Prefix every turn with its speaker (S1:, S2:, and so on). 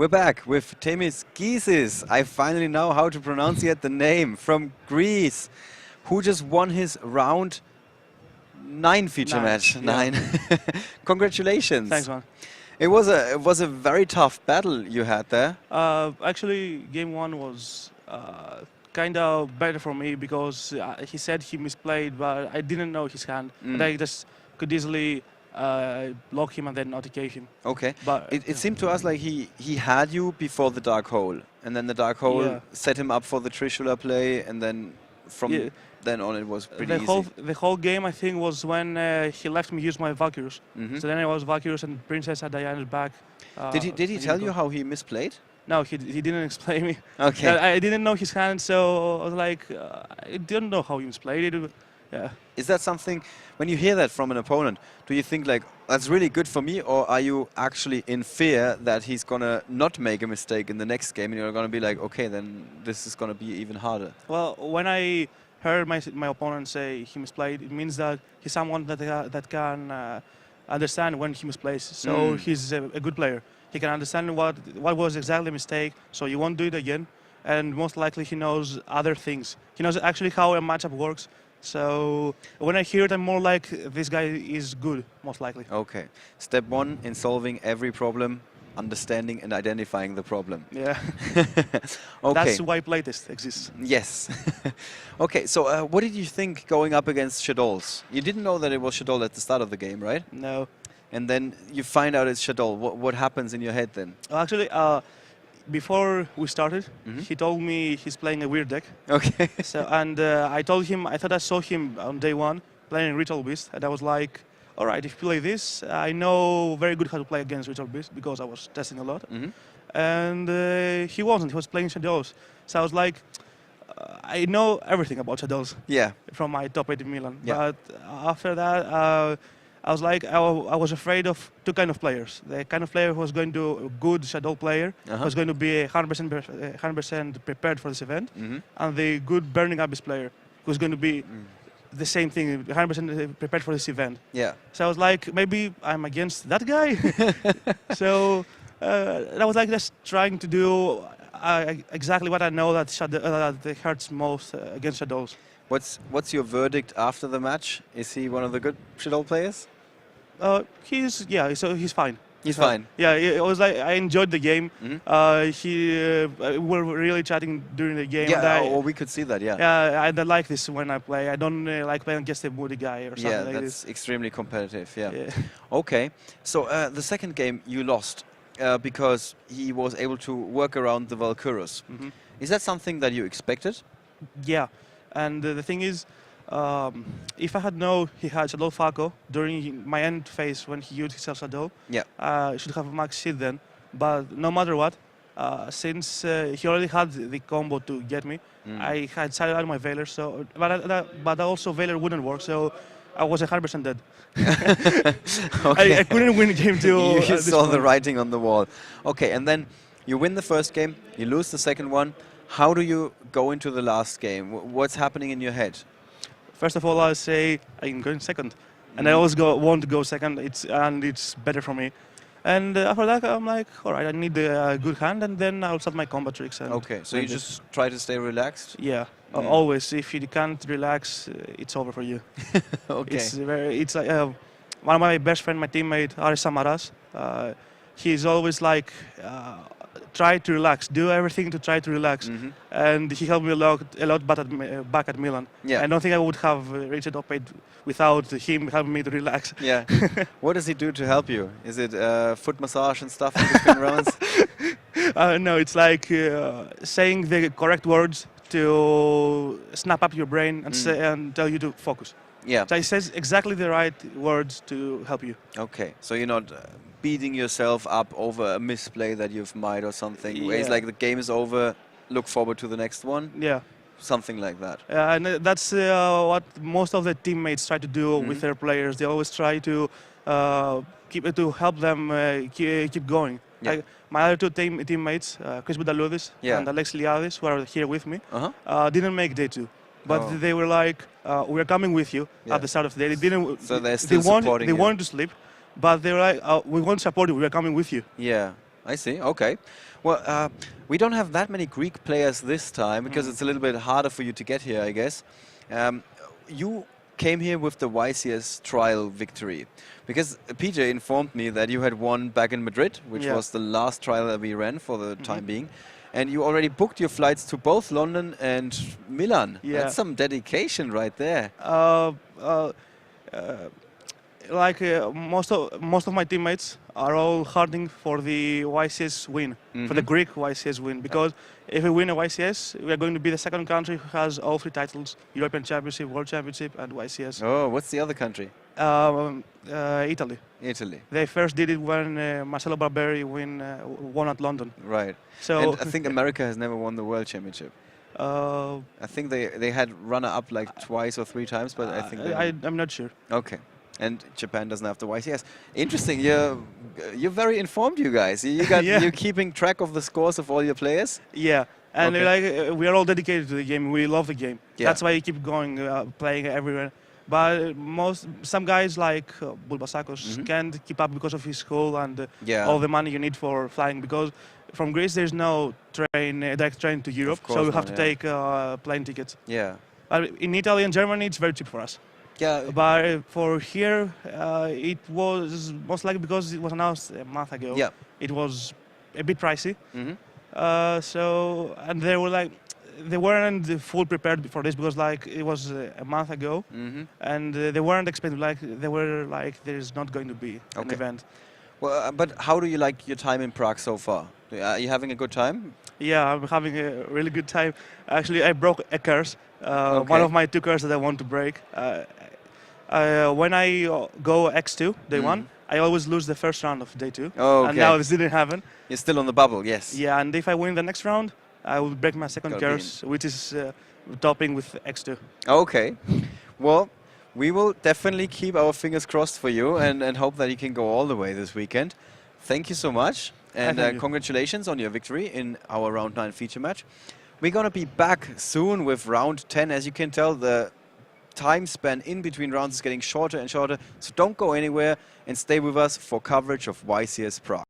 S1: We're back with Themistoklis. I finally know how to pronounce yet the name, from Greece, who just won his round 9 feature match.
S2: Yeah.
S1: 9. Congratulations.
S2: Thanks, man.
S1: It was a very tough battle you had there.
S2: Actually, game 1 was kind of better for me because he said he misplayed, but I didn't know his hand. And I just could easily block him and then notificate him.
S1: Okay.
S2: But
S1: It seemed to us like he had you before the dark hole, and then the dark hole set him up for the Trishula play, and then from then on it was pretty easy.
S2: The whole game, I think, was when he left me use my Valkyries. So then I was Valkyries and Princess at Diana's back.
S1: Did he tell you how he misplayed?
S2: No, he didn't explain me.
S1: Okay.
S2: I didn't know his hand, so I was like, I didn't know how he misplayed it. Yeah.
S1: Is that something, when you hear that from an opponent, do you think like, that's really good for me, or are you actually in fear that he's going to not make a mistake in the next game and you're going to be like, okay, then this is going to be even harder?
S2: Well, when I heard my opponent say he misplayed, it means that he's someone that can understand when he misplays. So he's a good player. He can understand what was exactly a mistake, so you won't do it again. And most likely he knows other things. He knows actually how a matchup works. So when I hear it, I'm more like, this guy is good, most likely.
S1: Okay. Step 1 in solving every problem, understanding and identifying the problem.
S2: Yeah.
S1: Okay.
S2: That's why playtest exists.
S1: Yes. Okay, so what did you think going up against Shadols? You didn't know that it was Shadol at the start of the game, right?
S2: No.
S1: And then you find out it's Shadol. What happens in your head then?
S2: Actually, before we started, he told me he's playing a weird deck.
S1: Okay.
S2: So I told him, I thought I saw him on day 1 playing Ritual Beast, and I was like, all right, if you play this, I know very good how to play against Ritual Beast because I was testing a lot. And he wasn't. He was playing Shadows. So I was like, I know everything about Shadows.
S1: Yeah.
S2: From my top 8 in Milan.
S1: Yeah.
S2: But after that, I was like, I was afraid of 2 kind of players. The kind of player who was going to a good Shadow player, was going to be 100% prepared for this event, and the good Burning Abyss player, who's going to be the same thing, 100% prepared for this event.
S1: Yeah.
S2: So I was like, maybe I'm against that guy. So I was like just trying to do exactly what I know that hurts most against Shadows.
S1: What's your verdict after the match? Is he one of the good Shadol players?
S2: He's fine.
S1: He's fine.
S2: Yeah, it was like I enjoyed the game. We were really chatting during the game.
S1: Yeah, we could see that. Yeah.
S2: Yeah, I like this when I play. I don't like playing against a moody guy or something like this.
S1: Yeah, that's extremely competitive. Yeah. Okay. So the second game you lost because he was able to work around the Valkyros. Is that something that you expected?
S2: Yeah, and the thing is, if I had known he had Shadow Falco during my end phase when he used his Shadow, I should have max seed then. But no matter what, since he already had the combo to get me, I had sided out my Veiler, so but also Veiler wouldn't work, so I was 100% dead.
S1: Okay.
S2: I couldn't win game 2.
S1: You saw the writing on the wall. Okay, and then you win the first game, you lose the second one. How do you go into the last game? What's happening in your head?
S2: First of all, I'll say I'm going second, and I always want to go second. It's better for me. And after that, I'm like, all right, I need a good hand, and then I'll start my combat tricks. And
S1: okay, so you just try to stay relaxed?
S2: Yeah, always. If you can't relax, it's over for you.
S1: Okay.
S2: It's like one of my best friend, my teammate, Aris Samaras. He's always like, try to relax, do everything to try to relax. And he helped me a lot back at Milan.
S1: Yeah.
S2: I don't think I would have reached top 8 without him helping me to relax.
S1: Yeah. What does he do to help you? Is it foot massage and stuff in between rounds?
S2: No, it's like saying the correct words to snap up your brain and tell you to focus.
S1: Yeah.
S2: So he says exactly the right words to help you.
S1: Okay, so you're not beating yourself up over a misplay that you've made or something. Where it's like the game is over, look forward to the next one.
S2: Yeah.
S1: Something like that.
S2: And that's what most of the teammates try to do with their players. They always try to help them keep going.
S1: Yeah.
S2: My other 2 teammates, Chris Budaloudis and Alex Liadis, who are here with me, didn't make day 2. But they were like, we're coming with you at the start of the day. They didn't.
S1: So they're still supporting you.
S2: They wanted to sleep, but they were like, we want to support you. We're coming with you.
S1: Yeah. I see. Okay. Well, we don't have that many Greek players this time because it's a little bit harder for you to get here, I guess. You came here with the YCS trial victory because PJ informed me that you had won back in Madrid, which was the last trial that we ran for the time being. And you already booked your flights to both London and Milan.
S2: Yeah.
S1: That's some dedication right there.
S2: Most of my teammates are all hunting for the YCS win, for the Greek YCS win, because if we win a YCS, we are going to be the second country who has all 3 titles: European Championship, World Championship, and YCS.
S1: Oh, what's the other country?
S2: Italy.
S1: Italy.
S2: They first did it when Marcelo Barberi won at London.
S1: Right.
S2: So
S1: And I think America has never won the World Championship. I think they had runner-up like twice or 3 times, but I think
S2: I'm not sure.
S1: Okay. And Japan doesn't have the YCS. Interesting. You're very informed, you guys. You're keeping track of the scores of all your players.
S2: Yeah, and we are all dedicated to the game. We love the game.
S1: Yeah.
S2: That's why we keep going, playing everywhere. But some guys like Bulbasakos can't keep up because of his school and all the money you need for flying. Because from Greece there's no direct train to Europe, so we have to take plane tickets.
S1: Yeah.
S2: But in Italy and Germany it's very cheap for us.
S1: Yeah.
S2: But for here, it was most likely because it was announced a month ago.
S1: Yeah.
S2: It was a bit pricey. And they weren't full prepared for this because it was a month ago, and they weren't expecting they were there's not going to be an event.
S1: Well, but how do you like your time in Prague so far? Are you having a good time?
S2: Yeah, I'm having a really good time. Actually, I broke a curse. One of my 2 curses that I want to break. When I go X2 day 1, I always lose the first round of day 2.
S1: Oh, okay.
S2: And now this didn't happen.
S1: You're still on the bubble, yes.
S2: Yeah, and if I win the next round, I will break my second curse, which is topping with X2.
S1: Okay. Well, we will definitely keep our fingers crossed for you and hope that you can go all the way this weekend. Thank you so much. And congratulations on your victory in our round 9 feature match. We're going to be back soon with round 10. As you can tell, the time span in between rounds is getting shorter and shorter. So don't go anywhere and stay with us for coverage of YCS Prague.